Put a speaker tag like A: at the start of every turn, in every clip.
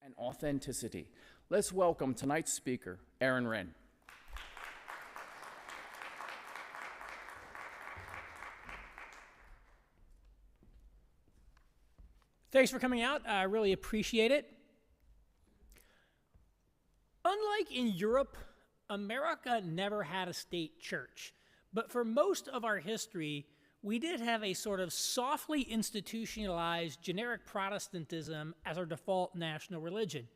A: and authenticity. Let's welcome tonight's speaker, Renn.
B: Thanks for coming out. I really appreciate it. Unlike in Europe, America never had a state church. But for most of our history, we did have a sort of softly institutionalized generic Protestantism as our default national religion.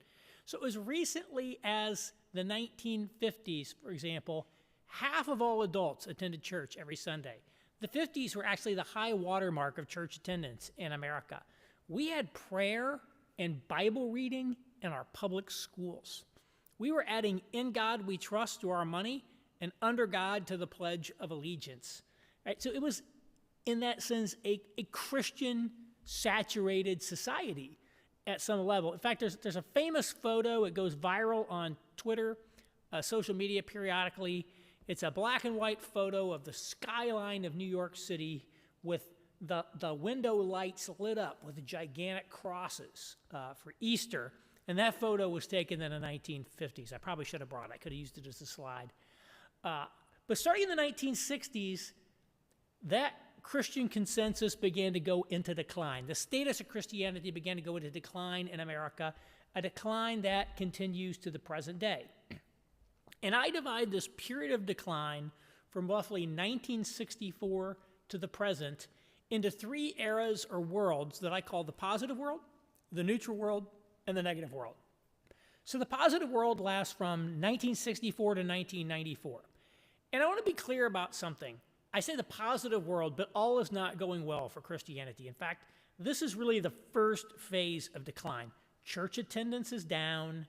B: So as recently as the 1950s, for example, half of all adults attended church every Sunday. The 50s were actually the high watermark of church attendance in America. We had prayer and Bible reading in our public schools. We were adding "In God We Trust" to our money and "Under God" to the Pledge of Allegiance. Right? So it was, in that sense, a Christian-saturated society at some level. In fact, there's a famous photo. It goes viral on Twitter, social media periodically. It's a black and white photo of the skyline of New York City with the window lights lit up with gigantic crosses for Easter. And that photo was taken in the 1950s. I probably should have brought it. I could have used it as a slide. But starting in the 1960s, that Christian consensus began to go into decline. The status of Christianity began to go into decline in America, a decline that continues to the present day. And I divide this period of decline from roughly 1964 to the present into three eras or worlds that I call the positive world, the neutral world, and the negative world. So the positive world lasts from 1964 to 1994. And I want to be clear about something. I say the positive world, but all is not going well for Christianity. In fact, this is really the first phase of decline. Church attendance is down,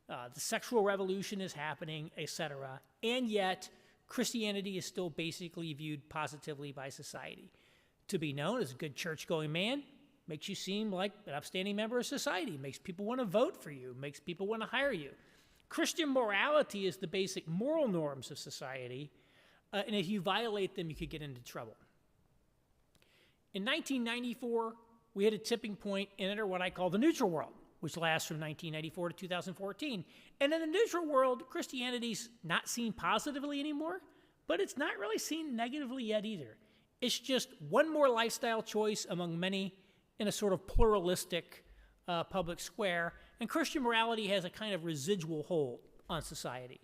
B: the sexual revolution is happening, etc. And yet, Christianity is still basically viewed positively by society. To be known as a good church-going man makes you seem like an upstanding member of society, makes people want to vote for you, makes people want to hire you. Christian morality is the basic moral norms of society, and if you violate them, you could get into trouble. In 1994, we hit a tipping point and enter what I call the neutral world, which lasts from 1994 to 2014. And in the neutral world, Christianity's not seen positively anymore, but it's not really seen negatively yet either. It's just one more lifestyle choice among many in a sort of pluralistic public square, and Christian morality has a kind of residual hold on society.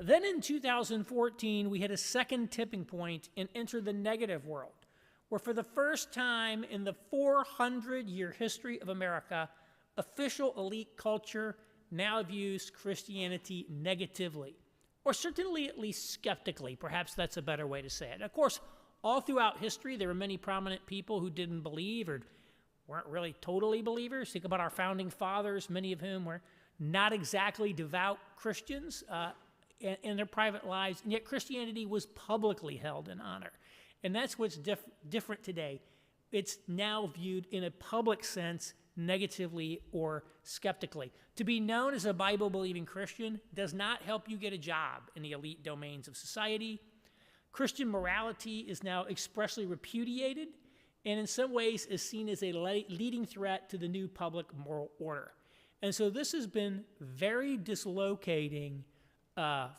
B: Then in 2014, we hit a second tipping point and entered the negative world, where for the first time in the 400-year history of America, official elite culture now views Christianity negatively, or certainly at least skeptically. Perhaps that's a better way to say it. Of course, all throughout history, there were many prominent people who didn't believe or weren't really totally believers. Think about our founding fathers, many of whom were not exactly devout Christians in their private lives, and yet Christianity was publicly held in honor. And that's what's different today. It's now viewed in a public sense negatively or skeptically. To be known as a Bible-believing Christian does not help you get a job in the elite domains of society. Christian morality is now expressly repudiated and in some ways is seen as a leading threat to the new public moral order. And so this has been very dislocating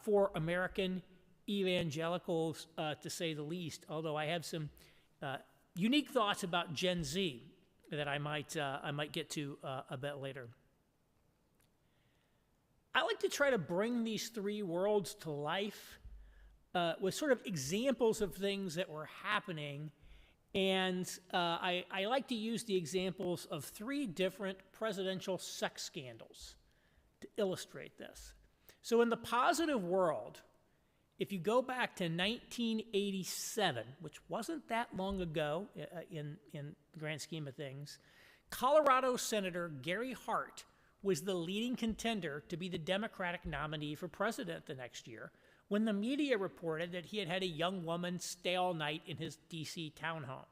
B: for American evangelicals, to say the least, although I have some unique thoughts about Gen Z that I might get to a bit later. I like to try to bring these three worlds to life with sort of examples of things that were happening. And I like to use the examples of three different presidential sex scandals to illustrate this. So in the positive world, if you go back to 1987, which wasn't that long ago in the grand scheme of things, Colorado Senator Gary Hart was the leading contender to be the Democratic nominee for president the next year, when the media reported that he had had a young woman stay all night in his D.C. townhome.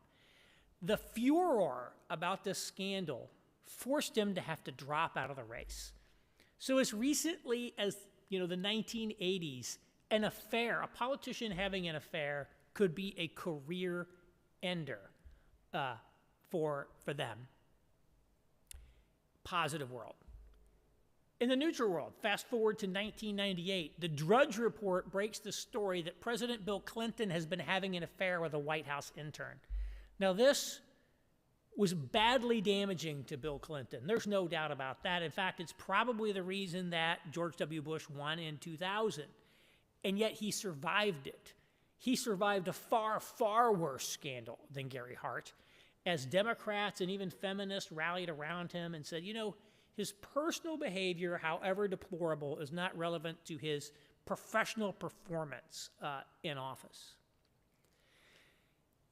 B: The furor about this scandal forced him to have to drop out of the race. So as recently as the 1980s, an affair, a politician having an affair, could be a career ender for them. Positive world. In the neutral world, fast forward to 1998, the Drudge Report breaks the story that President Bill Clinton has been having an affair with a White House intern. Now, this was badly damaging to Bill Clinton. There's no doubt about that. In fact, it's probably the reason that George W. Bush won in 2000. And yet he survived it. He survived a far, far worse scandal than Gary Hart, as Democrats and even feminists rallied around him and said, you know, his personal behavior, however deplorable, is not relevant to his professional performance in office.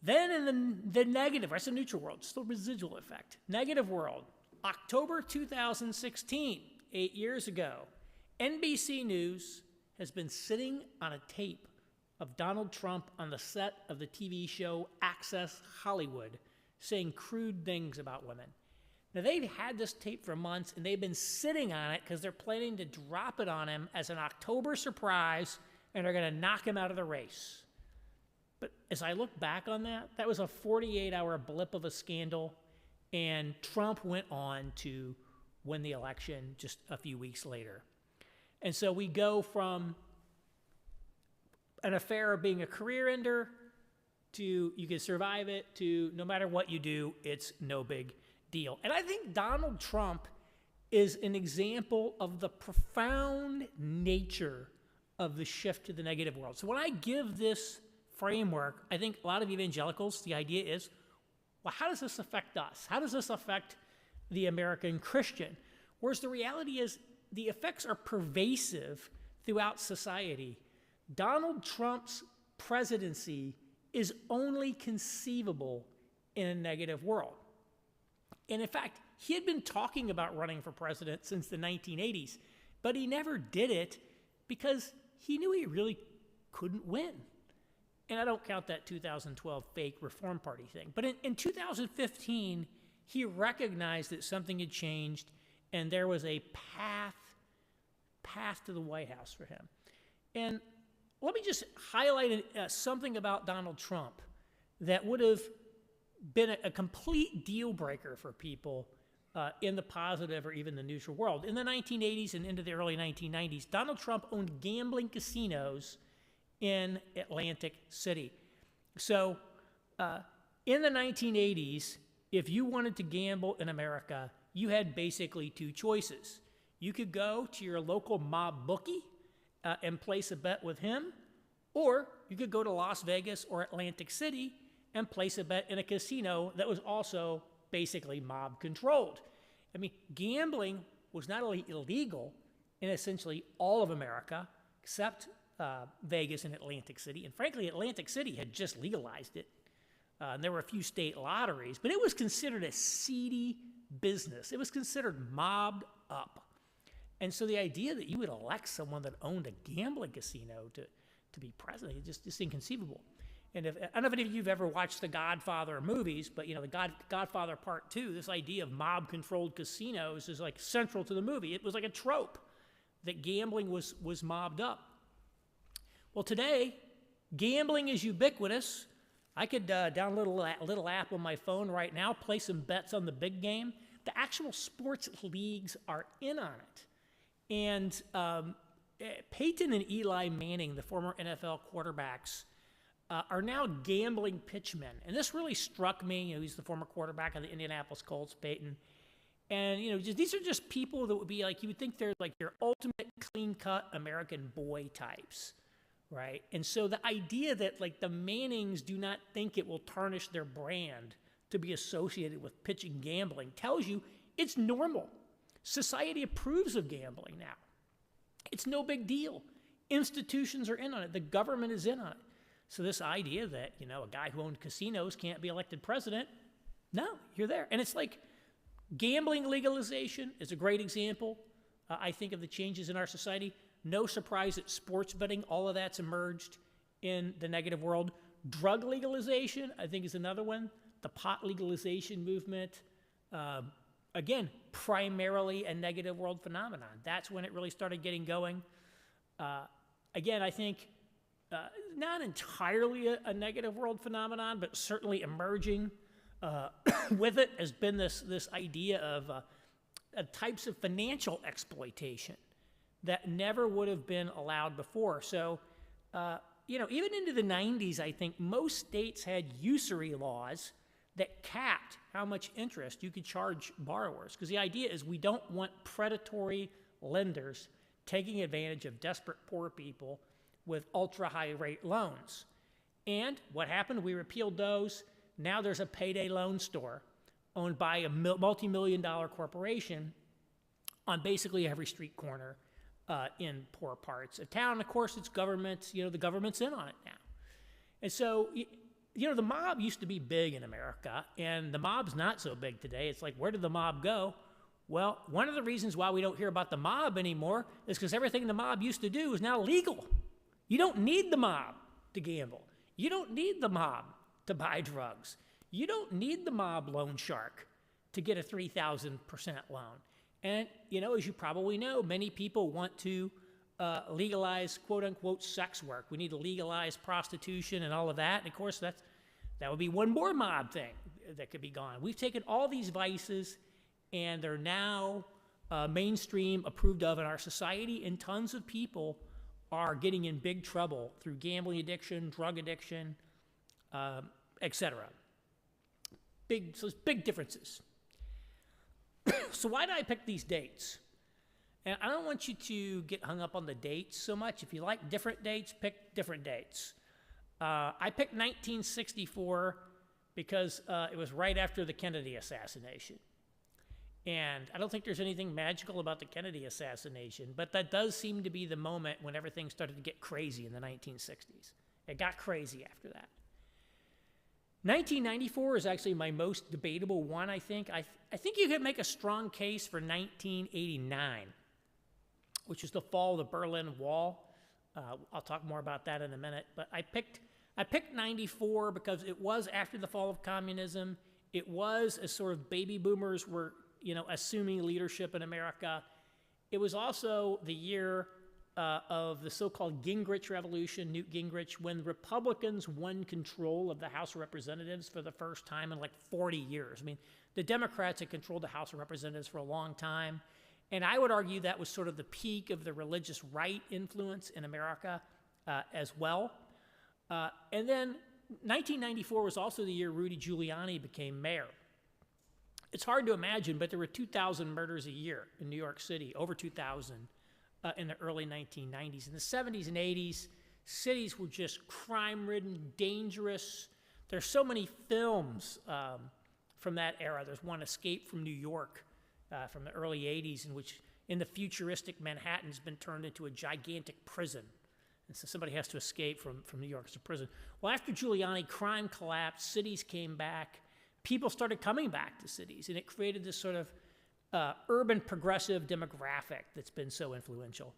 B: Then in the negative, that's the neutral world, still residual effect. Negative world, October 2016, 8 years ago, NBC News has been sitting on a tape of Donald Trump on the set of the TV show Access Hollywood saying crude things about women. Now, they've had this tape for months, and they've been sitting on it because they're planning to drop it on him as an October surprise, and they're going to knock him out of the race. But as I look back on that, that was a 48-hour blip of a scandal, and Trump went on to win the election just a few weeks later. And so we go from an affair of being a career ender to you can survive it to no matter what you do, it's no big deal. And I think Donald Trump is an example of the profound nature of the shift to the negative world. So when I give this framework, I think a lot of evangelicals, the idea is, well, how does this affect us? How does this affect the American Christian? Whereas the reality is the effects are pervasive throughout society. Donald Trump's presidency is only conceivable in a negative world. And in fact, he had been talking about running for president since the 1980s, but he never did it because he knew he really couldn't win. And I don't count that 2012 fake Reform Party thing. But in 2015, he recognized that something had changed and there was a path to the White House for him. And let me just highlight something about Donald Trump that would have been a complete deal breaker for people in the positive or even the neutral world. In the 1980s and into the early 1990s, Donald Trump owned gambling casinos in Atlantic City. So in the 1980s, if you wanted to gamble in America, you had basically two choices. You could go to your local mob bookie and place a bet with him, or you could go to Las Vegas or Atlantic City and place a bet in a casino that was also basically mob controlled. I mean, gambling was not only illegal in essentially all of America, except Vegas and Atlantic City. And frankly, Atlantic City had just legalized it. And there were a few state lotteries, but it was considered a seedy business. It was considered mobbed up. And so the idea that you would elect someone that owned a gambling casino to be president is just inconceivable. And I don't know if any of you have ever watched the Godfather movies, but you know, the Godfather Part 2, this idea of mob-controlled casinos is like central to the movie. It was like a trope that gambling was mobbed up. Well, today, gambling is ubiquitous. I could download a little app on my phone right now, play some bets on the big game. The actual sports leagues are in on it. And Peyton and Eli Manning, the former NFL quarterbacks, are now gambling pitchmen. And this really struck me. You know, he's the former quarterback of the Indianapolis Colts, Peyton. And, you know, these are just people that would be like, you would think they're like your ultimate clean-cut American boy types, right? And so the idea that, like, the Mannings do not think it will tarnish their brand to be associated with pitching gambling tells you it's normal. Society approves of gambling now. It's no big deal. Institutions are in on it. The government is in on it. So this idea that, you know, a guy who owned casinos can't be elected president, no, you're there. And it's like gambling legalization is a great example, I think, of the changes in our society. No surprise that sports betting, all of that's emerged in the negative world. Drug legalization, I think, is another one. The pot legalization movement, again, primarily a negative world phenomenon. That's when it really started getting going. Again, I think not entirely a negative world phenomenon, but certainly emerging with it has been this idea of types of financial exploitation that never would have been allowed before. So, even into the 90s, I think most states had usury laws that capped how much interest you could charge borrowers. Because the idea is we don't want predatory lenders taking advantage of desperate poor people with ultra-high rate loans. And what happened? We repealed those. Now there's a payday loan store owned by a multi-million-dollar corporation on basically every street corner in poor parts of town. Of course, it's government, the government's in on it now. And so, the mob used to be big in America, and the mob's not so big today. It's like, where did the mob go? Well, one of the reasons why we don't hear about the mob anymore is because everything the mob used to do is now legal. You don't need the mob to gamble. You don't need the mob to buy drugs. You don't need the mob loan shark to get a 3,000% loan. And, as you probably know, many people want to legalize quote-unquote sex work. We need to legalize prostitution and all of that. And, of course, that would be one more mob thing that could be gone. We've taken all these vices, and they're now mainstream, approved of in our society, and tons of people are getting in big trouble through gambling addiction, drug addiction, etc. So there's big differences. So why did I pick these dates? And I don't want you to get hung up on the dates so much. If you like different dates, pick different dates. I picked 1964 because it was right after the Kennedy assassination. And I don't think there's anything magical about the Kennedy assassination, but that does seem to be the moment when everything started to get crazy in the 1960s. It got crazy after that. 1994 is actually my most debatable one, I think. I think you could make a strong case for 1989, which is the fall of the Berlin Wall. I'll talk more about that in a minute. But I picked 94 because it was after the fall of communism. It was as sort of baby boomers were, assuming leadership in America. It was also the year of the so-called Gingrich Revolution, Newt Gingrich, when Republicans won control of the House of Representatives for the first time in like 40 years. I mean, the Democrats had controlled the House of Representatives for a long time, and I would argue that was sort of the peak of the religious right influence in America as well. And then 1994 was also the year Rudy Giuliani became mayor. It's hard to imagine, but there were 2,000 murders a year in New York City, over 2,000. In the early 1990s. In the 70s and 80s, cities were just crime-ridden, dangerous. There's so many films from that era. There's one, Escape from New York, from the early 80s, in the futuristic Manhattan's been turned into a gigantic prison. And so somebody has to escape from New York as a prison. Well, after Giuliani, crime collapsed, cities came back, people started coming back to cities, and it created this sort of urban progressive demographic that's been so influential.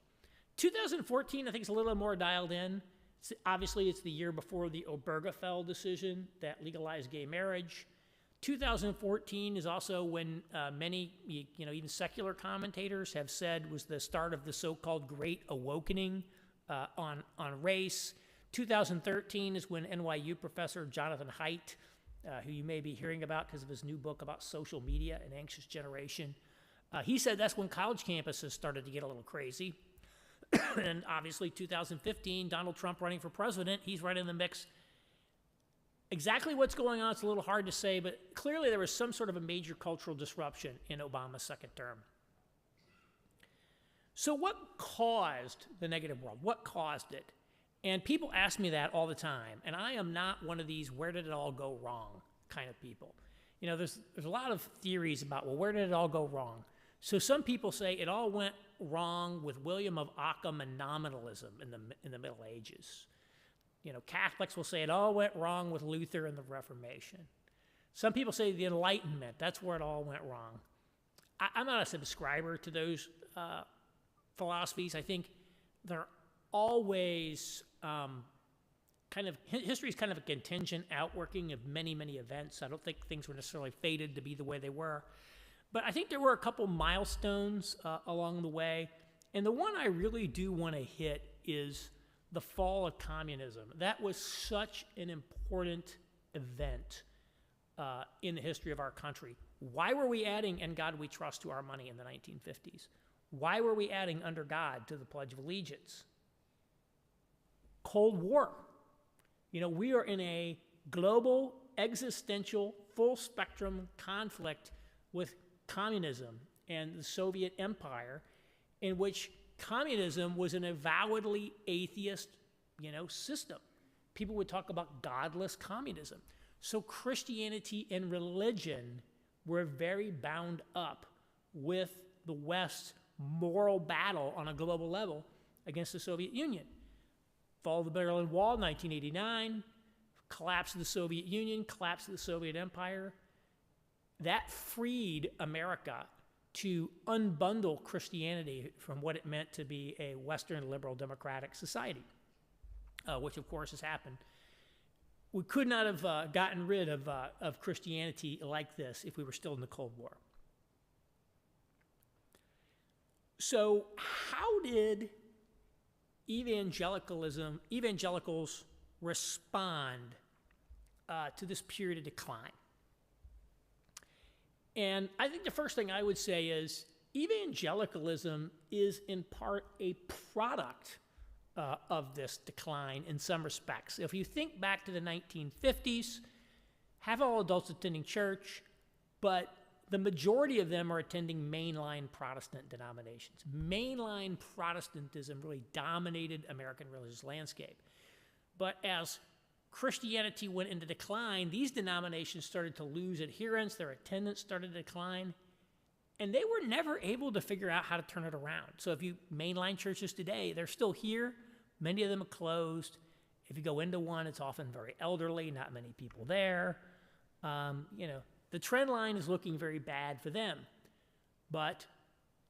B: 2014, I think, is a little more dialed in. Obviously, it's the year before the Obergefell decision that legalized gay marriage. 2014 is also when many, even secular commentators have said was the start of the so-called Great Awakening on race. 2013 is when NYU professor Jonathan Haidt, who you may be hearing about because of his new book about social media and anxious generation, he said that's when college campuses started to get a little crazy. And obviously 2015, Donald Trump running for president, he's right in the mix. Exactly what's going on, it's a little hard to say, but clearly there was some sort of a major cultural disruption in Obama's second term. So what caused the negative world? What caused it? And people ask me that all the time, and I am not one of these where did it all go wrong kind of people. There's a lot of theories about, well, where did it all go wrong? So some people say it all went wrong with William of Ockham and nominalism in the Middle Ages. Catholics will say it all went wrong with Luther and the Reformation. Some people say the Enlightenment, that's where it all went wrong. I'm not a subscriber to those philosophies. I think they're always history is kind of a contingent outworking of many, many events. I don't think things were necessarily fated to be the way they were. But I think there were a couple milestones along the way. And the one I really do want to hit is the fall of communism. That was such an important event in the history of our country. Why were we adding "In God We Trust" to our money in the 1950s? Why were we adding "Under God" to the Pledge of Allegiance? Cold War. We are in a global, existential, full-spectrum conflict with communism and the Soviet Empire, in which communism was an avowedly atheist, system. People would talk about godless communism. So Christianity and religion were very bound up with the West's moral battle on a global level against the Soviet Union. Fall of the Berlin Wall, 1989, collapse of the Soviet Union, collapse of the Soviet Empire. That freed America to unbundle Christianity from what it meant to be a Western liberal democratic society, which of course has happened. We could not have gotten rid of Christianity like this if we were still in the Cold War. So how did evangelicals respond to this period of decline? And I think the first thing I would say is evangelicalism is in part a product of this decline in some respects. If you think back to the 1950s, have all adults attending church, but the majority of them are attending mainline Protestant denominations. Mainline Protestantism really dominated American religious landscape. But as Christianity went into decline, these denominations started to lose adherents, their attendance started to decline, and they were never able to figure out how to turn it around. So if you mainline churches today, they're still here. Many of them are closed. If you go into one, it's often very elderly, not many people there. The trend line is looking very bad for them. But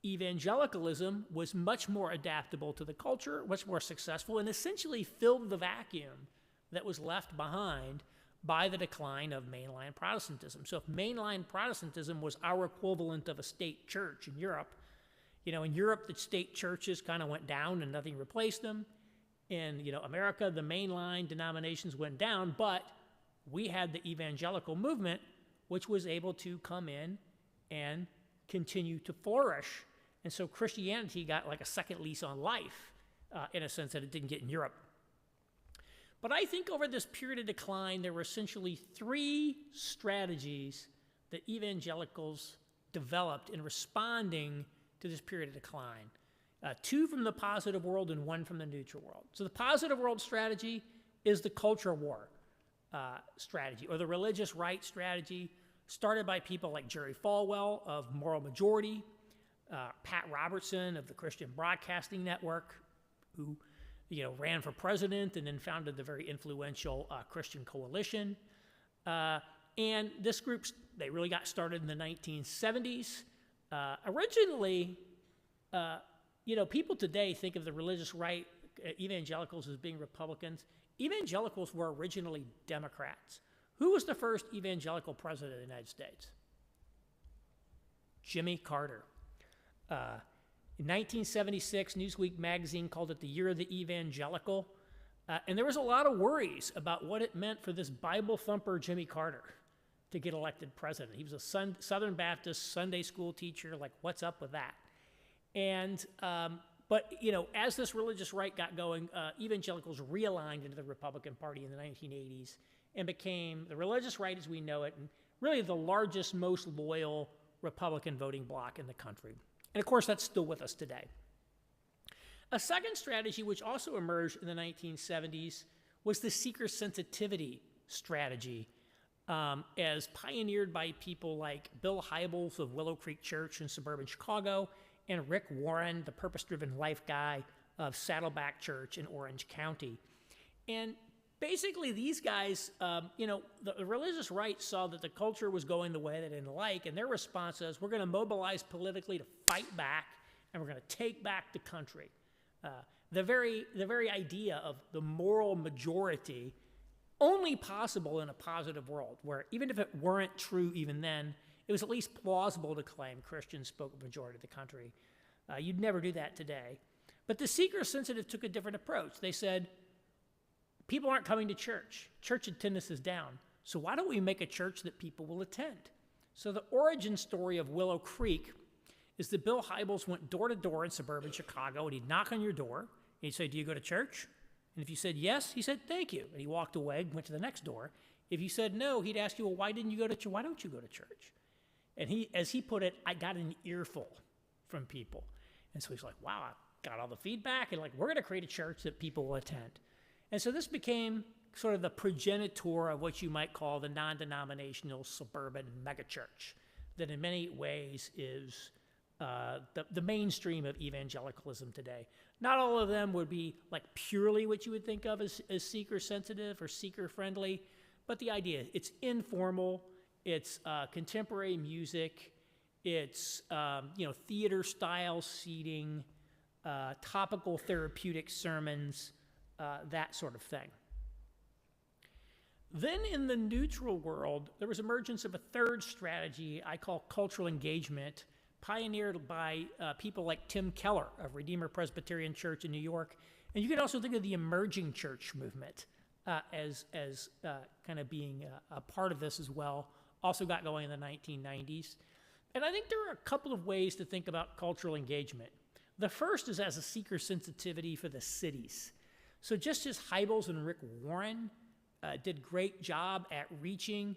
B: evangelicalism was much more adaptable to the culture, much more successful, and essentially filled the vacuum that was left behind by the decline of mainline Protestantism. So if mainline Protestantism was our equivalent of a state church in Europe, in Europe, the state churches kind of went down and nothing replaced them. In America, the mainline denominations went down, but we had the evangelical movement, which was able to come in and continue to flourish. And so Christianity got like a second lease on life, in a sense that it didn't get in Europe. But I think over this period of decline, there were essentially three strategies that evangelicals developed in responding to this period of decline. Two from the positive world and one from the neutral world. So the positive world strategy is the culture war strategy, or the religious right strategy, started by people like Jerry Falwell of Moral Majority, Pat Robertson of the Christian Broadcasting Network, who ran for president and then founded the very influential Christian Coalition. And this group, they really got started in the 1970s. Originally, people today think of the religious right, evangelicals, as being Republicans. Evangelicals were originally Democrats. Who was the first evangelical president of the United States? Jimmy Carter. In 1976, Newsweek magazine called it the year of the evangelical. And there was a lot of worries about what it meant for this Bible thumper Jimmy Carter to get elected president. He was a Southern Baptist Sunday school teacher. Like, what's up with that? And, but as this religious right got going, evangelicals realigned into the Republican Party in the 1980s and became the religious right as we know it, and really the largest, most loyal Republican voting bloc in the country. And of course, that's still with us today. A second strategy, which also emerged in the 1970s, was the seeker sensitivity strategy, as pioneered by people like Bill Hybels of Willow Creek Church in suburban Chicago, and Rick Warren, the purpose-driven life guy of Saddleback Church in Orange County. And basically, these guys, the religious right saw that the culture was going the way they didn't like, and their response is, we're going to mobilize politically to fight back, and we're going to take back the country. The very idea of the moral majority, only possible in a positive world, where even if it weren't true even then, it was at least plausible to claim Christians spoke a majority of the country. You'd never do that today. But the seeker-sensitive took a different approach. They said, people aren't coming to church. Church attendance is down. So why don't we make a church that people will attend? So the origin story of Willow Creek is that Bill Hybels went door to door in suburban Chicago, and he'd knock on your door, and he'd say, do you go to church? And if you said yes, he said, thank you. And he walked away and went to the next door. If you said no, he'd ask you, well, why don't you go to church? And he, as he put it, I got an earful from people. And so he's like, wow, I got all the feedback, and like, we're going to create a church that people will attend. And so this became sort of the progenitor of what you might call the non-denominational suburban megachurch, that in many ways is the mainstream of evangelicalism today. Not all of them would be like purely what you would think of as seeker-sensitive or seeker-friendly, but the idea, it's informal, it's contemporary music, it's theater-style seating, topical therapeutic sermons, that sort of thing. Then in the neutral world, there was emergence of a third strategy I call cultural engagement, pioneered by people like Tim Keller of Redeemer Presbyterian Church in New York. And you can also think of the emerging church movement as kind of being a part of this as well. Also got going in the 1990s. And I think there are a couple of ways to think about cultural engagement. The first is as a seeker sensitivity for the cities. So just as Hybels and Rick Warren did great job at reaching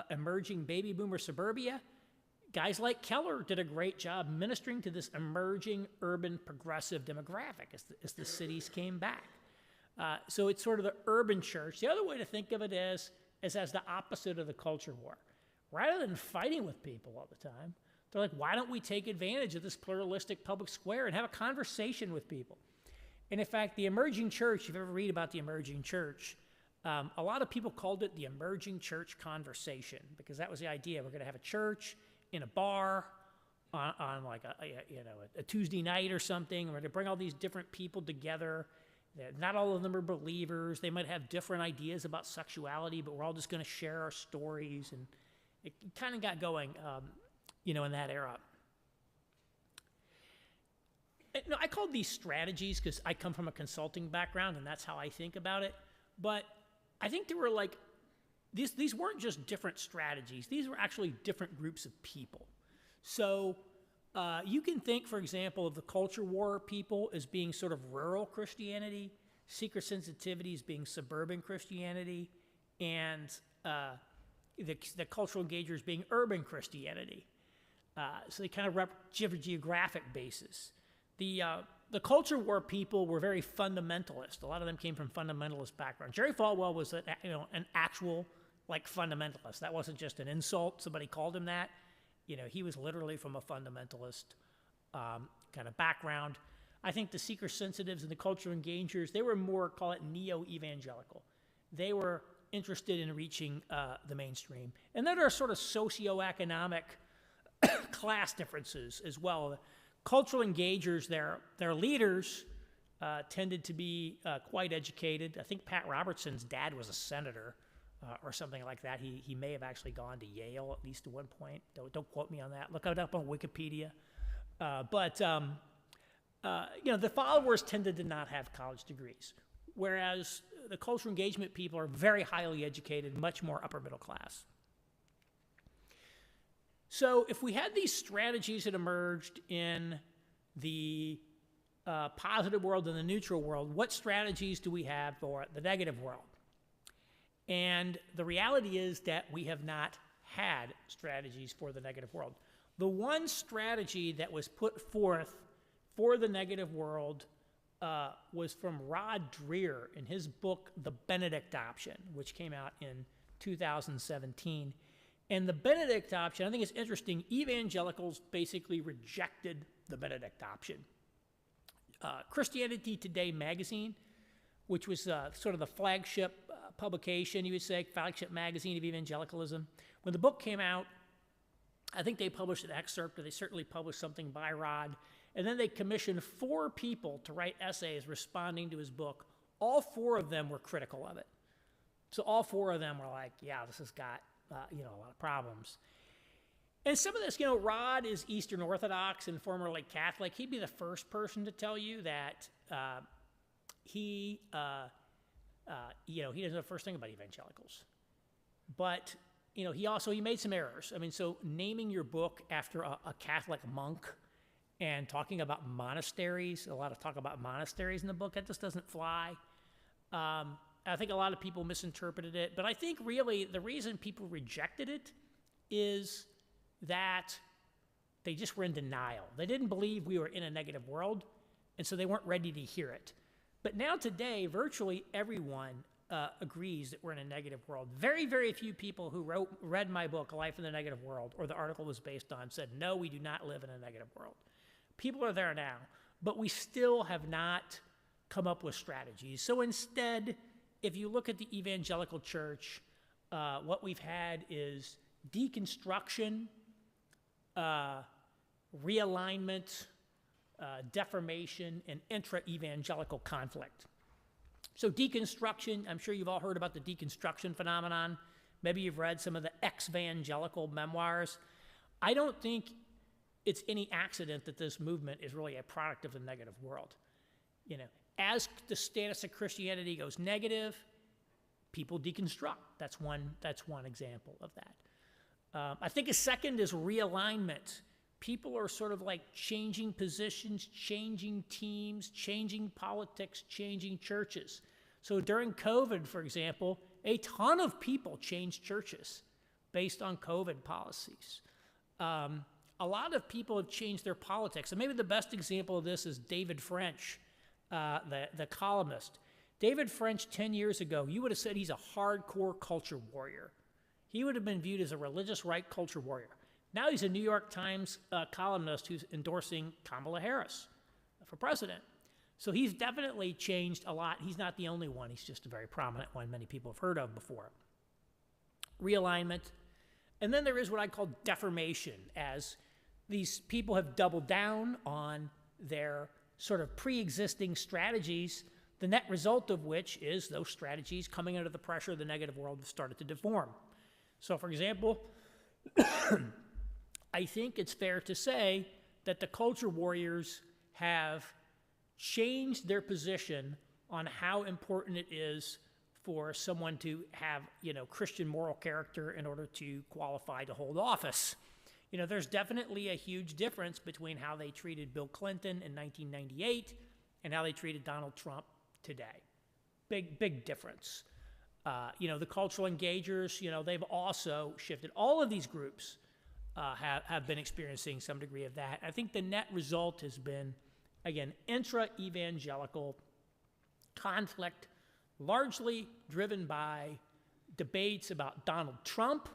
B: emerging baby boomer suburbia, guys like Keller did a great job ministering to this emerging urban progressive demographic as the cities came back. So it's sort of the urban church. The other way to think of it is as the opposite of the culture war. Rather than fighting with people all the time, they're like, why don't we take advantage of this pluralistic public square and have a conversation with people? And in fact, the emerging church, if you ever read about the emerging church, a lot of people called it the emerging church conversation, because that was the idea. We're going to have a church in a bar on like a Tuesday night or something. We're going to bring all these different people together. Not all of them are believers. They might have different ideas about sexuality, but we're all just going to share our stories. And it kind of got going, in that era. I called these strategies because I come from a consulting background, and that's how I think about it. But I think there were these weren't just different strategies. These were actually different groups of people. So you can think, for example, of the culture war people as being sort of rural Christianity, seeker sensitivity as being suburban Christianity, and the cultural engagers being urban Christianity. So they kind of represent geographic basis. The culture war people were very fundamentalist. A lot of them came from fundamentalist backgrounds. Jerry Falwell was an actual fundamentalist. That wasn't just an insult. Somebody called him that. He was literally from a fundamentalist kind of background. I think the seeker sensitives and the cultural engagers, they were more, call it neo-evangelical. They were interested in reaching the mainstream. And then there are sort of socioeconomic class differences as well. Cultural engagers, their leaders tended to be quite educated. I think Pat Robertson's dad was a senator or something like that. He may have actually gone to Yale at least at one point. Don't quote me on that. Look it up on Wikipedia. But the followers tended to not have college degrees, whereas the cultural engagement people are very highly educated, much more upper middle class. So if we had these strategies that emerged in the positive world and the neutral world, what strategies do we have for the negative world? And the reality is that we have not had strategies for the negative world. The one strategy that was put forth for the negative world was from Rod Dreher in his book, The Benedict Option, which came out in 2017. And the Benedict option, I think it's interesting, evangelicals basically rejected the Benedict option. Christianity Today magazine, which was sort of the flagship publication, you would say, flagship magazine of evangelicalism. When the book came out, I think they published an excerpt, or they certainly published something by Rod, and then they commissioned 4 people to write essays responding to his book. All 4 of them were critical of it. So all 4 of them were like, yeah, this has got a lot of problems. And some of this, Rod is Eastern Orthodox and formerly Catholic. He'd be the first person to tell you that he doesn't know the first thing about evangelicals. But he made some errors. I mean, so naming your book after a Catholic monk and talking about monasteries, a lot of talk about monasteries in the book, that just doesn't fly. I think a lot of people misinterpreted it, but I think really the reason people rejected it is that they just were in denial. They didn't believe we were in a negative world, and so they weren't ready to hear it. But now today, virtually everyone agrees that we're in a negative world. Very, very few people who read my book, A Life in the Negative World, or the article was based on, said, no, we do not live in a negative world. People are there now, but we still have not come up with strategies. So instead, if you look at the evangelical church, what we've had is deconstruction, realignment, deformation, and intra-evangelical conflict. So deconstruction, I'm sure you've all heard about the deconstruction phenomenon. Maybe you've read some of the ex-evangelical memoirs. I don't think it's any accident that this movement is really a product of the negative world. As the status of Christianity goes negative, people deconstruct. That's one example of that. I think a second is realignment. People are sort of like changing positions, changing teams, changing politics, changing churches. So during COVID, for example, a ton of people changed churches based on COVID policies. A lot of people have changed their politics. And maybe the best example of this is David French, the columnist. David French, 10 years ago, you would have said he's a hardcore culture warrior. He would have been viewed as a religious right culture warrior. Now he's a New York Times columnist who's endorsing Kamala Harris for president. So he's definitely changed a lot. He's not the only one. He's just a very prominent one many people have heard of before. Realignment. And then there is what I call deformation, as these people have doubled down on their sort of pre-existing strategies, the net result of which is those strategies coming under the pressure of the negative world have started to deform. So for example, I think it's fair to say that the culture warriors have changed their position on how important it is for someone to have, Christian moral character in order to qualify to hold office. There's definitely a huge difference between how they treated Bill Clinton in 1998 and how they treated Donald Trump today. Big difference. The cultural engagers, they've also shifted. All of these groups have been experiencing some degree of that. I think the net result has been, again, intra-evangelical conflict, largely driven by debates about Donald Trump,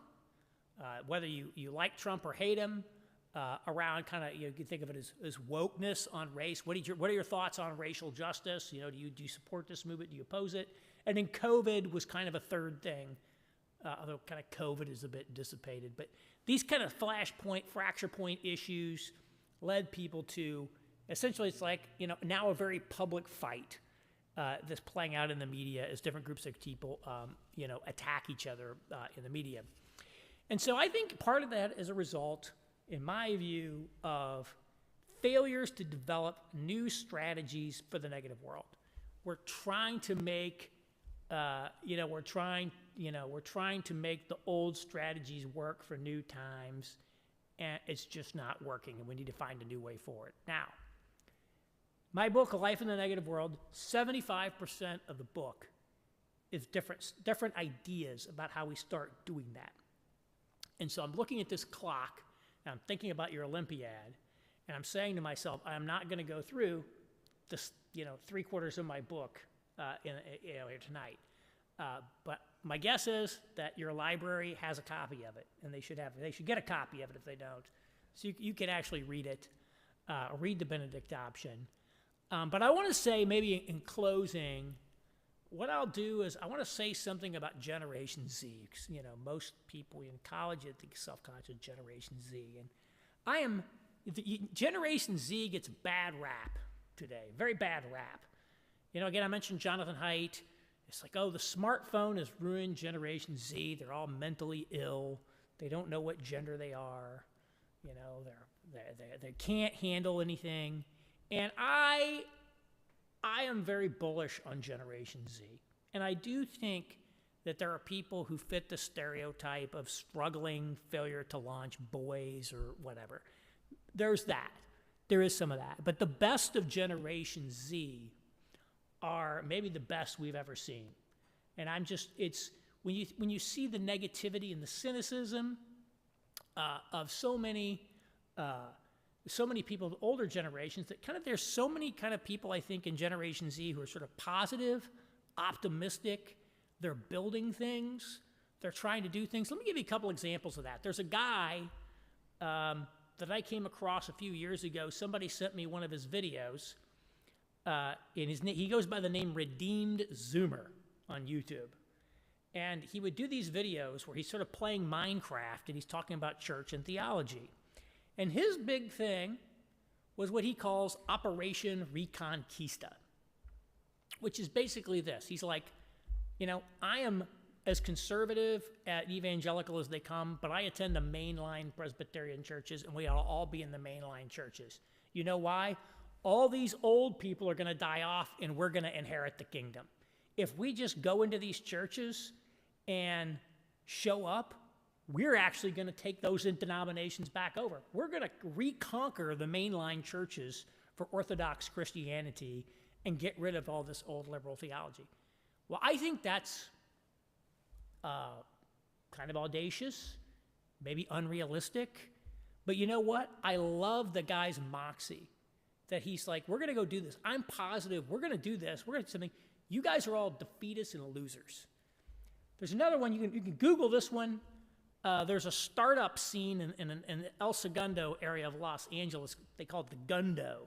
B: whether you like Trump or hate him, around kind of, you can think of it as wokeness on race. What are your thoughts on racial justice? Do you support this movement? Do you oppose it? And then COVID was kind of a third thing, although kind of COVID is a bit dissipated. But these kind of flashpoint, fracture point issues led people to, essentially it's like, now a very public fight that's playing out in the media as different groups of people, attack each other in the media. And so I think part of that is a result, in my view, of failures to develop new strategies for the negative world. We're trying to make, we're trying to make the old strategies work for new times, and it's just not working, and we need to find a new way forward. Now, my book, A Life in the Negative World, 75% of the book is different ideas about how we start doing that. And so I'm looking at this clock, and I'm thinking about your Olympiad, and I'm saying to myself, I'm not going to go through this, 3/4 of my book here tonight. But my guess is that your library has a copy of it, and they should get a copy of it if they don't. So you can actually read it, read the Benedict option. But I want to say, maybe in closing, what I'll do is I want to say something about Generation Z. 'Cause, most people in college, I think, self-conscious Generation Z. And Generation Z gets bad rap today, very bad rap. Again, I mentioned Jonathan Haidt. It's like, the smartphone has ruined Generation Z. They're all mentally ill. They don't know what gender they are. They can't handle anything. And I am very bullish on Generation Z. And I do think that there are people who fit the stereotype of struggling, failure to launch boys or whatever. There's that. There is some of that. But the best of Generation Z are maybe the best we've ever seen. And it's when you see the negativity and the cynicism of so many people of older generations, that kind of there's so many kind of people, I think, in Generation Z who are sort of positive, optimistic. They're building things. They're trying to do things. Let me give you a couple examples of that. There's a guy that I came across a few years ago. Somebody sent me one of his videos. He goes by the name Redeemed Zoomer on YouTube. And he would do these videos where he's sort of playing Minecraft and he's talking about church and theology. And his big thing was what he calls Operation Reconquista, which is basically this. He's like, I am as conservative at evangelical as they come, but I attend the mainline Presbyterian churches, and we ought to all be in the mainline churches. You know why? All these old people are going to die off, and we're going to inherit the kingdom. If we just go into these churches and show up, we're actually going to take those denominations back over. We're going to reconquer the mainline churches for Orthodox Christianity and get rid of all this old liberal theology. Well, I think that's kind of audacious, maybe unrealistic, but you know what? I love the guy's moxie, that he's like, we're going to go do this. I'm positive we're going to do this. We're going to do something. You guys are all defeatists and losers. There's another one. You can Google this one. There's a startup scene in the El Segundo area of Los Angeles. They call it the Gundo.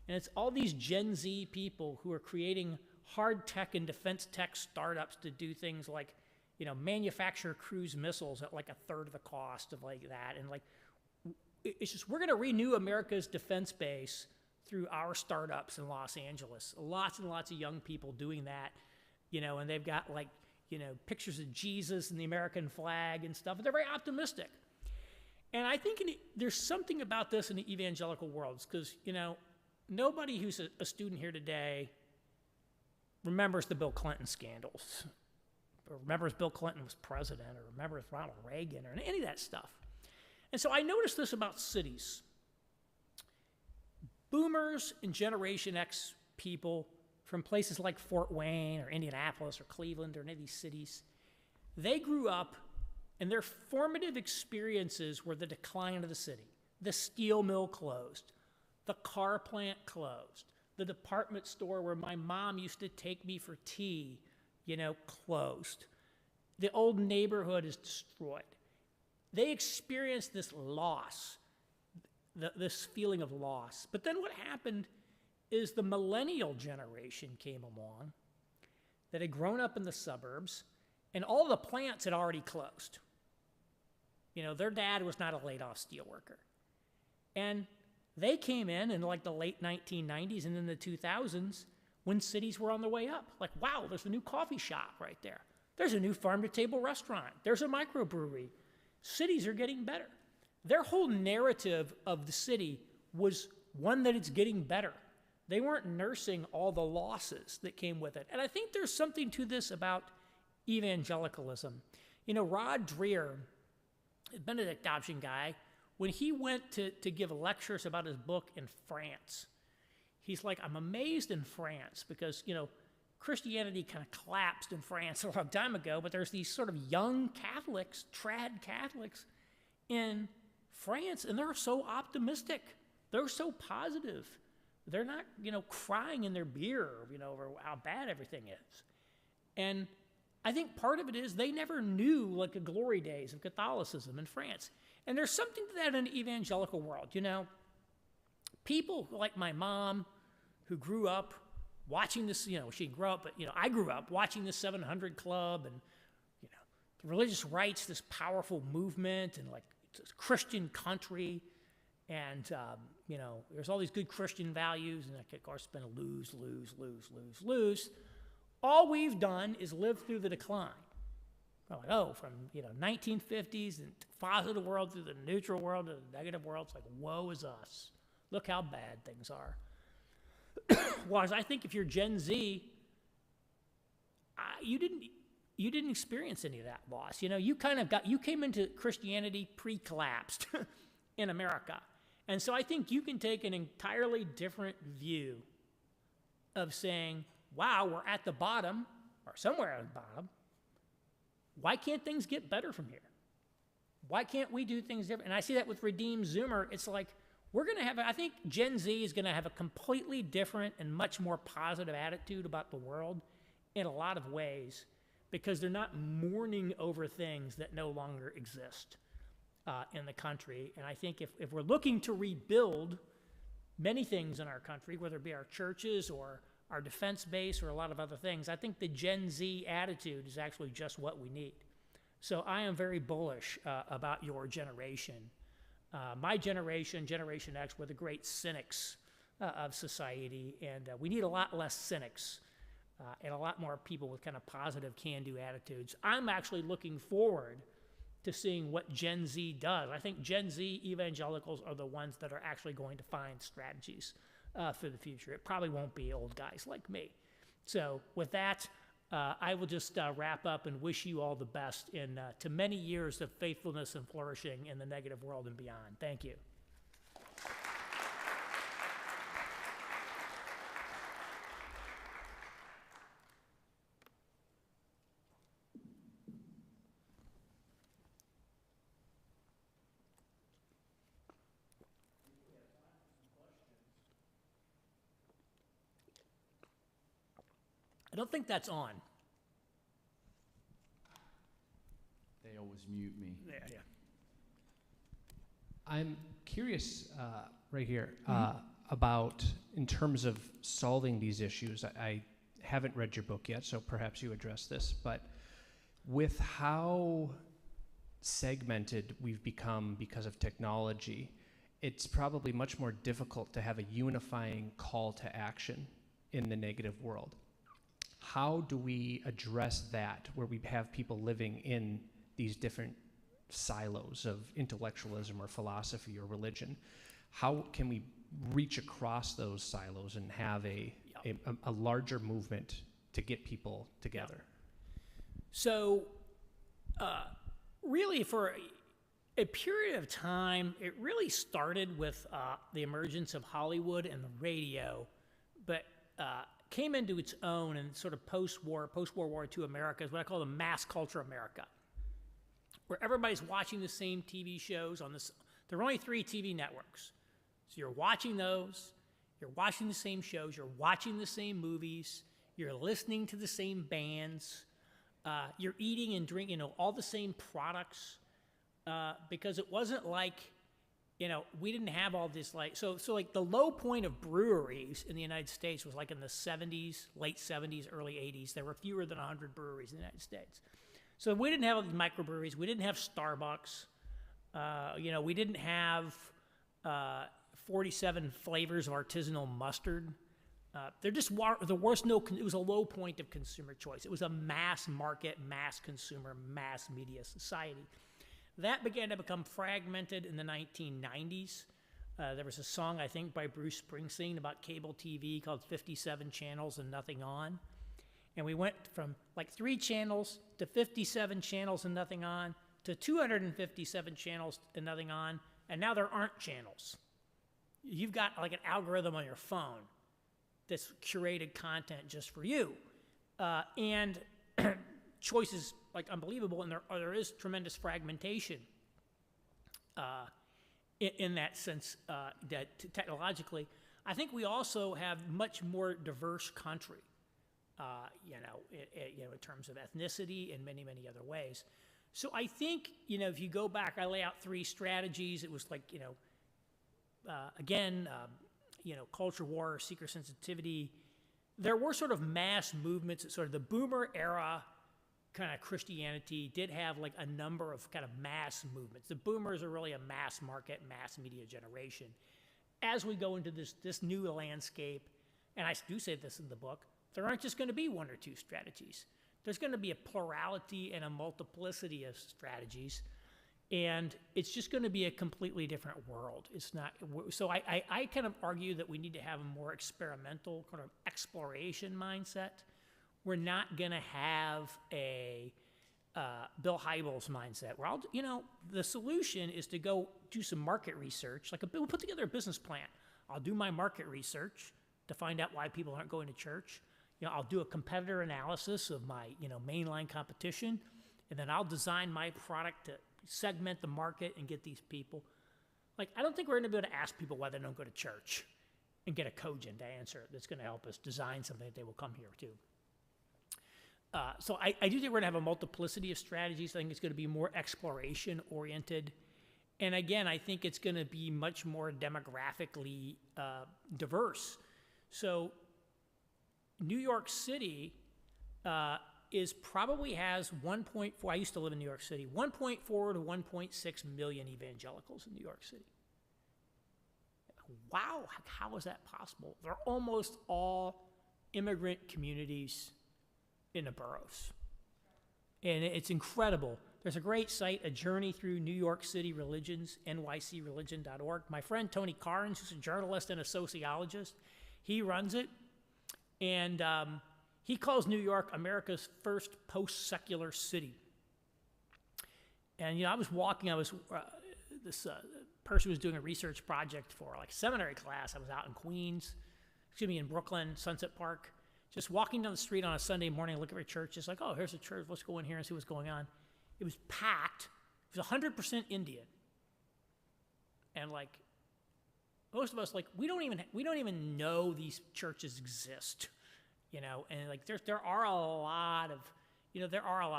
B: And it's all these Gen Z people who are creating hard tech and defense tech startups to do things like, manufacture cruise missiles at like a third of the cost of like that. And like, it's just, we're going to renew America's defense base through our startups in Los Angeles. Lots and lots of young people doing that, and they've got like, pictures of Jesus and the American flag and stuff. They're very optimistic. And I think there's something about this in the evangelical world, because, nobody who's a student here today remembers the Bill Clinton scandals, or remembers Bill Clinton was president, or remembers Ronald Reagan, or any of that stuff. And so I noticed this about cities. Boomers and Generation X people from places like Fort Wayne or Indianapolis or Cleveland or any of these cities, they grew up and their formative experiences were the decline of the city. The steel mill closed, the car plant closed, the department store where my mom used to take me for tea, closed. The old neighborhood is destroyed. They experienced this loss, this feeling of loss. But then what happened is the millennial generation came along that had grown up in the suburbs, and all the plants had already closed. Their dad was not a laid-off steelworker. And they came in like the late 1990s and in the 2000s when cities were on their way up. Like, wow, there's a new coffee shop right there. There's a new farm-to-table restaurant. There's a microbrewery. Cities are getting better. Their whole narrative of the city was one that it's getting better. They weren't nursing all the losses that came with it. And I think there's something to this about evangelicalism. Rod Dreher, a Benedict adoption guy, when he went to give lectures about his book in France, he's like, I'm amazed in France because, Christianity kind of collapsed in France a long time ago, but there's these sort of young Catholics, trad Catholics in France, and they're so optimistic. They're so positive. They're not, crying in their beer, over how bad everything is. And I think part of it is they never knew like the glory days of Catholicism in France. And there's something to that in the evangelical world, People like my mom who grew up watching this, she grew up, but, I grew up watching the 700 Club and, the religious rights, this powerful movement and like this Christian country. And, there's all these good Christian values, and of course, it's been a lose. All we've done is live through the decline. We're like, from, 1950s and positive world through the neutral world to the negative world. It's like, woe is us. Look how bad things are. Whereas I think if you're Gen Z, you didn't experience any of that loss. You came into Christianity pre-collapsed in America. And so I think you can take an entirely different view of saying, wow, we're at the bottom, or somewhere at the bottom. Why can't things get better from here? Why can't we do things different? And I see that with Redeem Zoomer. It's like, I think Gen Z is going to have a completely different and much more positive attitude about the world in a lot of ways, because they're not mourning over things that no longer exist in the country. And I think if we're looking to rebuild many things in our country, whether it be our churches or our defense base or a lot of other things, I think the Gen Z attitude is actually just what we need. So I am very bullish about your generation. My generation, Generation X, were the great cynics of society, and we need a lot less cynics and a lot more people with kind of positive can-do attitudes. I'm actually looking forward to seeing what Gen Z does. I think Gen Z evangelicals are the ones that are actually going to find strategies for the future. It probably won't be old guys like me. So with that, I will just wrap up and wish you all the best to many years of faithfulness and flourishing in the negative world and beyond. Thank you. I don't think that's on.
A: They always mute me.
B: Yeah.
C: I'm curious right here about, in terms of solving these issues, I haven't read your book yet, so perhaps you address this, but with how segmented we've become because of technology, it's probably much more difficult to have a unifying call to action in the negative world. How do we address that, where we have people living in these different silos of intellectualism or philosophy or religion? How can we reach across those silos and have a larger movement to get people together?
B: So really for a period of time, it really started with the emergence of Hollywood and the radio, but came into its own in sort of post-World War II America is what I call the mass culture America, where everybody's watching the same TV shows on this. There are only 3 TV networks. So you're watching those, you're watching the same shows, you're watching the same movies, you're listening to the same bands, you're eating and drinking, all the same products, because it wasn't like, we didn't have all this so like the low point of breweries in the United States was like in the 70s, late 70s, early 80s. There were fewer than 100 breweries in the United States. So we didn't have all these microbreweries. We didn't have Starbucks. We didn't have 47 flavors of artisanal mustard. There was a low point of consumer choice. It was a mass market, mass consumer, mass media society. That began to become fragmented in the 1990s. There was a song, I think, by Bruce Springsteen about cable TV called 57 Channels and Nothing On. And we went from like 3 channels to 57 channels and nothing on to 257 channels and nothing on, and now there aren't channels. You've got like an algorithm on your phone that's curated content just for you. And choices like unbelievable, and there is tremendous fragmentation in that sense that technologically. I think we also have much more diverse country, in terms of ethnicity and many, many other ways. So I think, if you go back, I lay out 3 strategies. It was like, culture war, seeker sensitivity. There were sort of mass movements at sort of the boomer era. Kind of Christianity did have like a number of kind of mass movements. The boomers are really a mass market, mass media generation. As we go into this new landscape, and I do say this in the book, there aren't just going to be 1 or 2 strategies. There's going to be a plurality and a multiplicity of strategies, and it's just going to be a completely different world. It's not. So I kind of argue that we need to have a more experimental kind of exploration mindset, we're not going to have a Bill Hybels mindset where the solution is to go do some market research. We'll put together a business plan. I'll do my market research to find out why people aren't going to church. I'll do a competitor analysis of my, mainline competition, and then I'll design my product to segment the market and get these people. I don't think we're going to be able to ask people why they don't go to church and get a cogent answer that's going to help us design something that they will come here to. So I do think we're going to have a multiplicity of strategies. I think it's going to be more exploration-oriented. And again, I think it's going to be much more demographically diverse. So New York City probably has 1.4, I used to live in New York City, 1.4 to 1.6 million evangelicals in New York City. Wow, how is that possible? They're almost all immigrant communities in the boroughs. And it's incredible. There's a great site, A Journey Through New York City Religions, nycreligion.org. My friend Tony Carnes, who's a journalist and a sociologist, he runs it. And he calls New York America's first post-secular city. And, this person was doing a research project for a seminary class. I was out in Brooklyn, Sunset Park, just walking down the street on a Sunday morning, looking at a church, just like, oh, here's a church, let's go in here and see what's going on. It was packed. It was 100% Indian. And most of us, we don't even know these churches exist, and there are a lot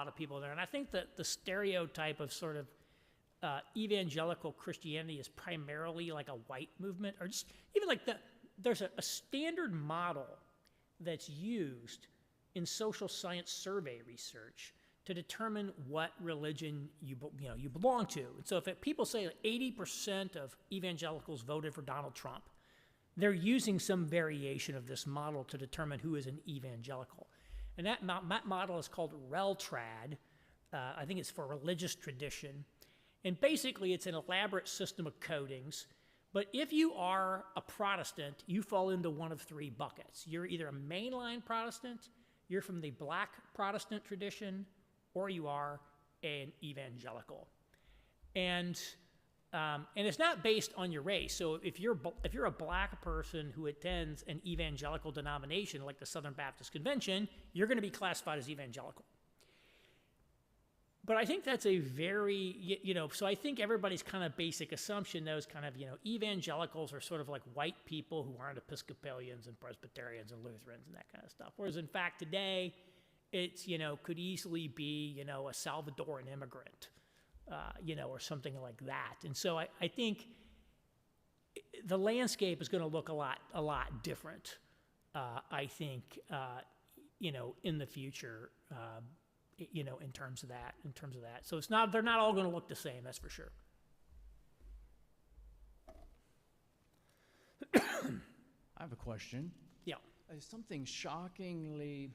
B: of people there. And I think that the stereotype of sort of evangelical Christianity is primarily a white movement, or just even there's a standard model that's used in social science survey research to determine what religion you belong to. And so if people say 80% of evangelicals voted for Donald Trump, they're using some variation of this model to determine who is an evangelical. And that model is called RELTRAD. I think it's for religious tradition. And basically, it's an elaborate system of codings. But if you are a Protestant, you fall into one of three buckets. You're either a mainline Protestant, you're from the Black Protestant tradition, or you are an evangelical. And it's not based on your race. So if you're a Black person who attends an evangelical denomination like the Southern Baptist Convention, you're going to be classified as evangelical. But I think that's a very, so I think everybody's kind of basic assumption, those kind of, evangelicals are sort of like white people who aren't Episcopalians and Presbyterians and Lutherans and that kind of stuff. Whereas in fact today, it's, could easily be, a Salvadoran immigrant, or something like that. And so I think the landscape is going to look a lot different, I think, in the future, in terms of that. So they're not all going to look the same, that's for sure.
A: I have a question.
B: Yeah.
A: Something shockingly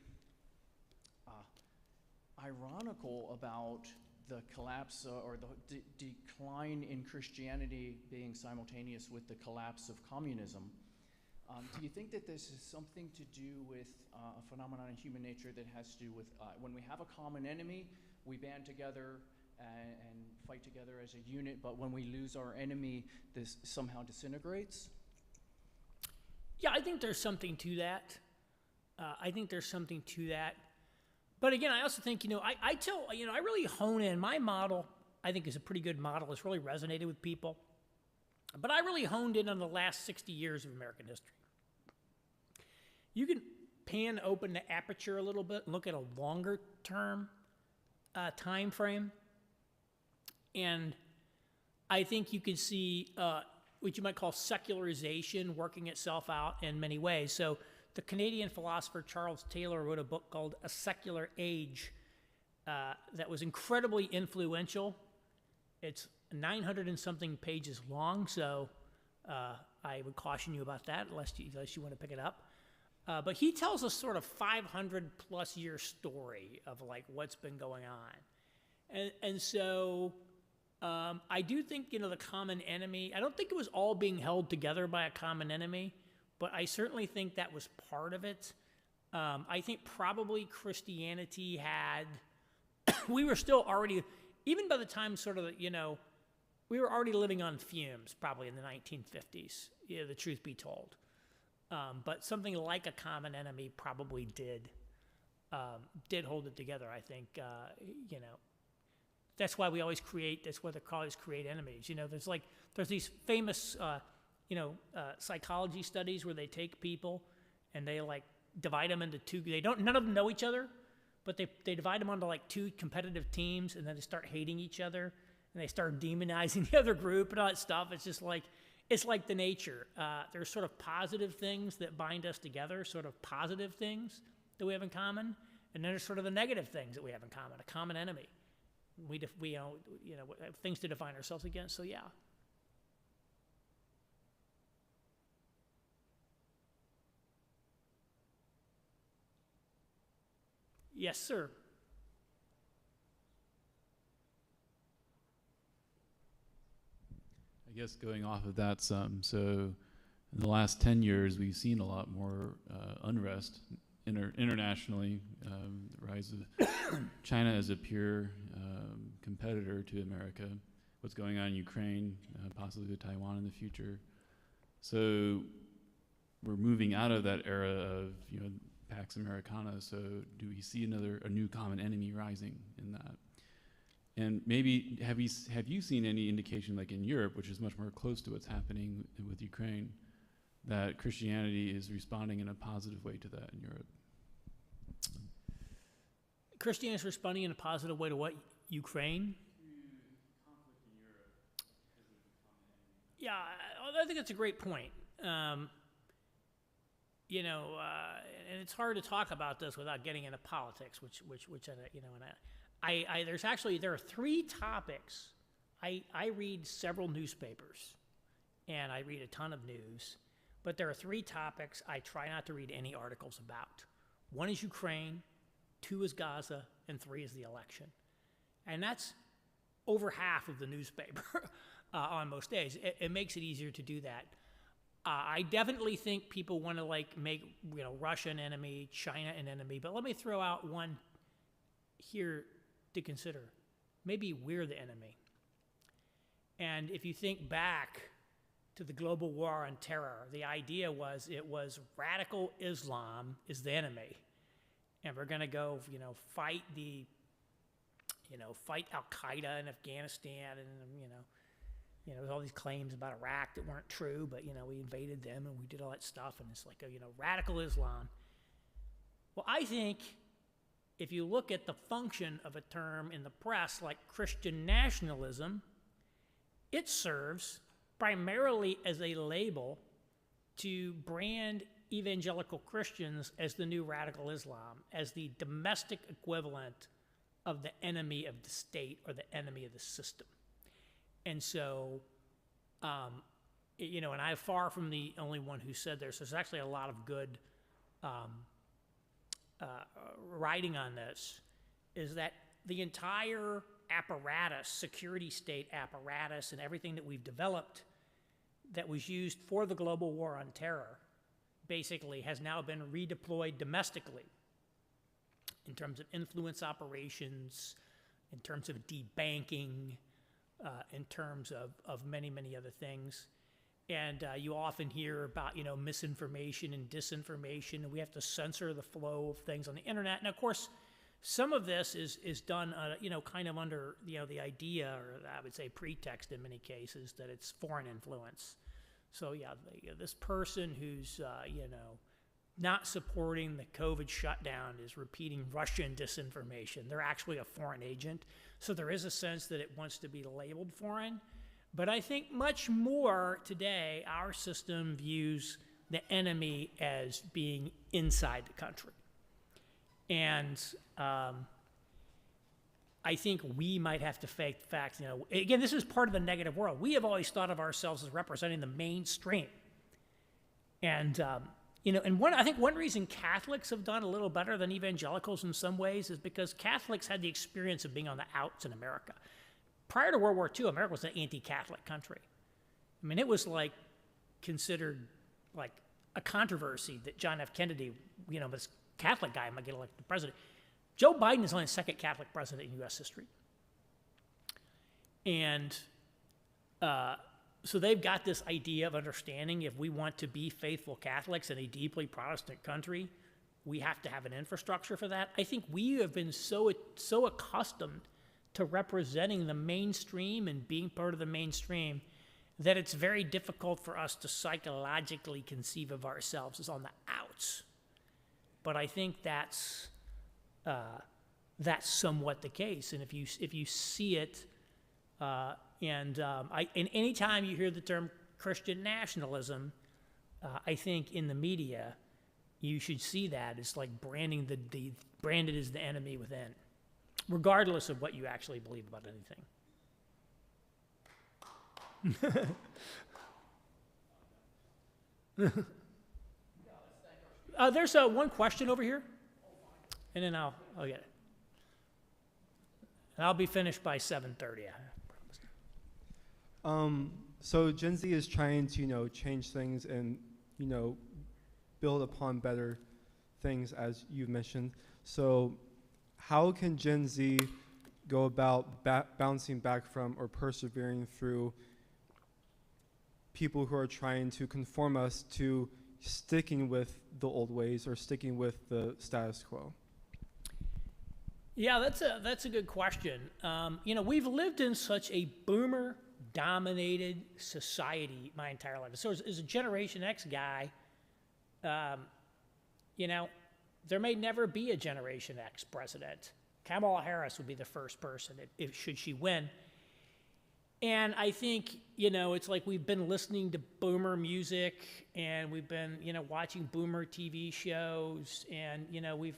A: ironical about the collapse or the decline in Christianity being simultaneous with the collapse of communism. Do you think that this is something to do with a phenomenon in human nature that has to do with when we have a common enemy, we band together and fight together as a unit, but when we lose our enemy, this somehow disintegrates?
B: Yeah, I think there's something to that. But again, I also think, I really hone in. My model, I think, is a pretty good model. It's really resonated with people. But I really honed in on the last 60 years of American history. You can pan open the aperture a little bit and look at a longer term time frame. And I think you can see what you might call secularization working itself out in many ways. So the Canadian philosopher Charles Taylor wrote a book called A Secular Age that was incredibly influential. It's 900 and something pages long, so I would caution you about that unless you want to pick it up. But he tells a sort of 500 plus year story of what's been going on. And so I do think, the common enemy, I don't think it was all being held together by a common enemy, but I certainly think that was part of it. I think probably Christianity had, we were still already, even by the time sort of, we were already living on fumes probably in the 1950s, the truth be told. But something like a common enemy probably did hold it together, I think. That's why we always that's why they always create enemies. There's these famous, psychology studies where they take people and they divide them into two. None of them know each other, but they divide them onto two competitive teams, and then they start hating each other, and they start demonizing the other group and all that stuff. It's just it's like the nature. There's sort of positive things that bind us together, sort of positive things that we have in common, and then there's sort of the negative things that we have in common, a common enemy. We have things to define ourselves against. So yeah. Yes, sir.
D: I guess going off of that some, so in the last 10 years, we've seen a lot more unrest internationally, the rise of China as a pure competitor to America, what's going on in Ukraine, possibly with Taiwan in the future. So we're moving out of that era of, Pax Americana, so do we see a new common enemy rising in that? And maybe have you seen any indication, like in Europe, which is much more close to what's happening with Ukraine, that Christianity is responding in a positive way to that in Europe?
B: Christianity is responding in a positive way to what? Ukraine?
D: Conflict in Europe as a common enemy.
B: Yeah, I think that's a great point. And it's hard to talk about this without getting into politics, which there are three topics. I read several newspapers, and I read a ton of news, but there are three topics I try not to read any articles about. One is Ukraine, two is Gaza, and three is the election. And that's over half of the newspaper on most days. It makes it easier to do that. I definitely think people want to make Russia an enemy, China an enemy, but let me throw out one here to consider. Maybe we're the enemy. And if you think back to the global war on terror, the idea was it was radical Islam is the enemy, and we're going to go fight fight Al-Qaeda in Afghanistan, and there's all these claims about Iraq that weren't true, but, we invaded them and we did all that stuff, and it's radical Islam. Well, I think if you look at the function of a term in the press like Christian nationalism, it serves primarily as a label to brand evangelical Christians as the new radical Islam, as the domestic equivalent of the enemy of the state or the enemy of the system. And so, and I'm far from the only one who said this. There's actually a lot of good writing on this, is that the entire apparatus, security state apparatus, and everything that we've developed that was used for the global war on terror basically has now been redeployed domestically in terms of influence operations, in terms of debanking, in terms of many, many other things. And you often hear about, misinformation and disinformation, and we have to censor the flow of things on the internet. And of course, some of this is done, kind of under, the idea, or I would say pretext in many cases, that it's foreign influence. So yeah, this person who's, not supporting the COVID shutdown is repeating Russian disinformation. They're actually a foreign agent. So there is a sense that it wants to be labeled foreign. But I think much more today, our system views the enemy as being inside the country. And I think we might have to face the fact, again, this is part of the negative world. We have always thought of ourselves as representing the mainstream. And, I think one reason Catholics have done a little better than evangelicals in some ways is because Catholics had the experience of being on the outs in America. Prior to World War II, America was an anti-Catholic country. I mean, it was considered a controversy that John F. Kennedy, was Catholic guy might get elected president. Joe Biden is only the second Catholic president in U.S. history. And so they've got this idea of understanding if we want to be faithful Catholics in a deeply Protestant country, we have to have an infrastructure for that. I think we have been so accustomed to representing the mainstream and being part of the mainstream that it's very difficult for us to psychologically conceive of ourselves as on the outs. But I think that's somewhat the case. And if you see it, and anytime you hear the term Christian nationalism, I think in the media, you should see that as like branded as the enemy within, regardless of what you actually believe about anything. There's one question over here, and then I'll get it. And I'll be finished by 7:30.
E: So Gen Z is trying to, change things and, build upon better things, as you've mentioned. So how can Gen Z go about bouncing back from or persevering through people who are trying to conform us to sticking with the old ways or sticking with the status quo?
B: Yeah, that's a good question. We've lived in such a boomer-dominated society my entire life. So as a Generation X guy, there may never be a Generation X president. Kamala Harris would be the first person, should she win. And I think, it's like we've been listening to boomer music, and we've been, watching boomer TV shows, and,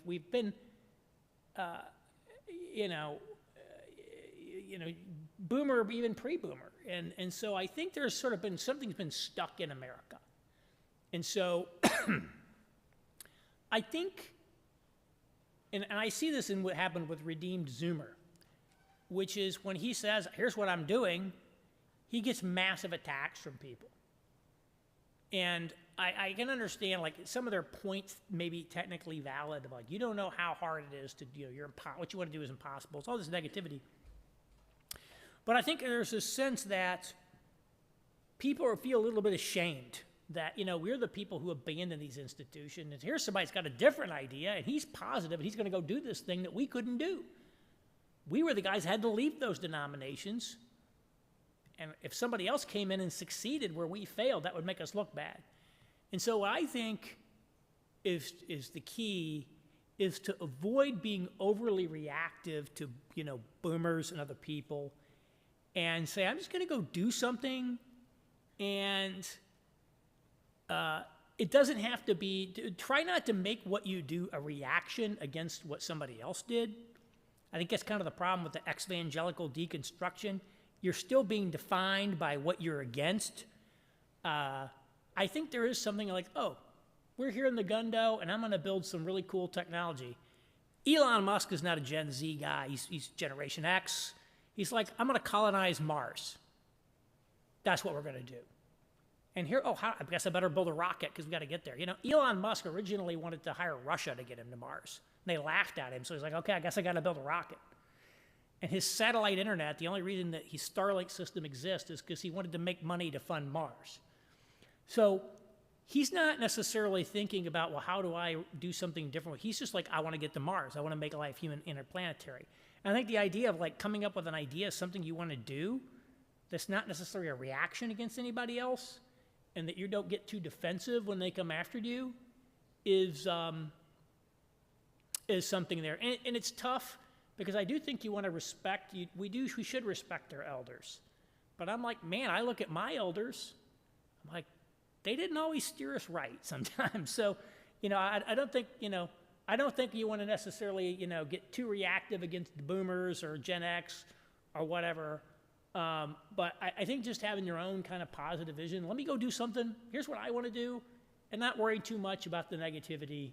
B: we've been, boomer, even pre-boomer. And so I think there's sort of been, something's been stuck in America. And so I think, and I see this in what happened with Redeemed Zoomer, which is when he says, here's what I'm doing, he gets massive attacks from people. And I can understand, like, some of their points may be technically valid, like, you don't know how hard it is to, what you want to do is impossible. It's all this negativity. But I think there's a sense that people feel a little bit ashamed that, we're the people who abandon these institutions. And here's somebody that's got a different idea, and he's positive, and he's going to go do this thing that we couldn't do. We were the guys that had to leave those denominations. And if somebody else came in and succeeded where we failed, that would make us look bad. And so what I think is the key is to avoid being overly reactive to, boomers and other people, and say, I'm just going to go do something, and it doesn't have to be, try not to make what you do a reaction against what somebody else did. I think that's kind of the problem with the evangelical deconstruction. You're still being defined by what you're against. I think there is something like, we're here in the Gundo, and I'm going to build some really cool technology. Elon Musk is not a Gen Z guy. He's Generation X. He's like, I'm going to colonize Mars. That's what we're going to do. And here, I guess I better build a rocket because we got to get there. Elon Musk originally wanted to hire Russia to get him to Mars. And they laughed at him, so he's like, okay, I guess I got to build a rocket. And his satellite internet, the only reason that his Starlink system exists is because he wanted to make money to fund Mars. So he's not necessarily thinking about, well, how do I do something different? He's just like, I want to get to Mars. I want to make life human interplanetary. And I think the idea of like coming up with an idea, something you want to do, that's not necessarily a reaction against anybody else, and that you don't get too defensive when they come after you, is something there. And it's tough because I do think you want to respect, we should respect our elders. But I'm like, man, I look at my elders, I'm like, they didn't always steer us right sometimes. So, I don't think, I don't think you want to necessarily, get too reactive against the boomers or Gen X or whatever. But I think just having your own kind of positive vision, let me go do something, here's what I want to do, and not worrying too much about the negativity.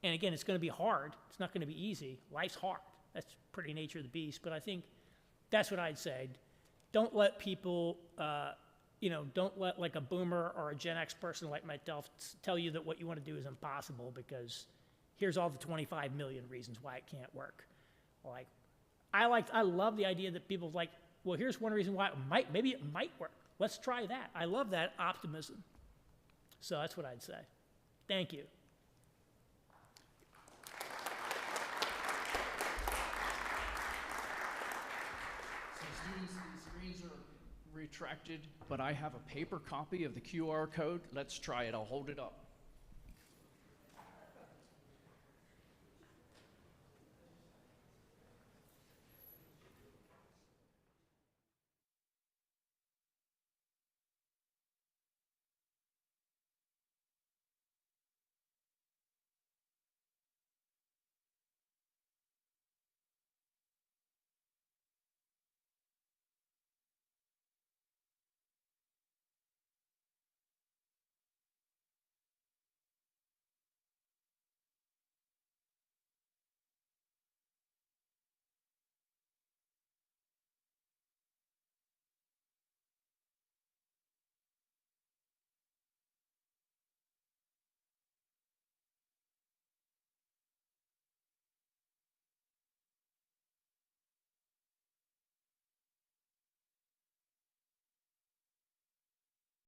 B: And again, it's going to be hard. It's not going to be easy. Life's hard. That's pretty nature of the beast. But I think that's what I'd say. Don't let people, don't let like a boomer or a Gen X person like myself tell you that what you want to do is impossible, because here's all the 25 million reasons why it can't work. Like, I love the idea that people like, well, here's one reason why maybe it might work. Let's try that. I love that optimism. So that's what I'd say. Thank you.
A: So students, these screens are retracted, but I have a paper copy of the QR code. Let's try it. I'll hold it up.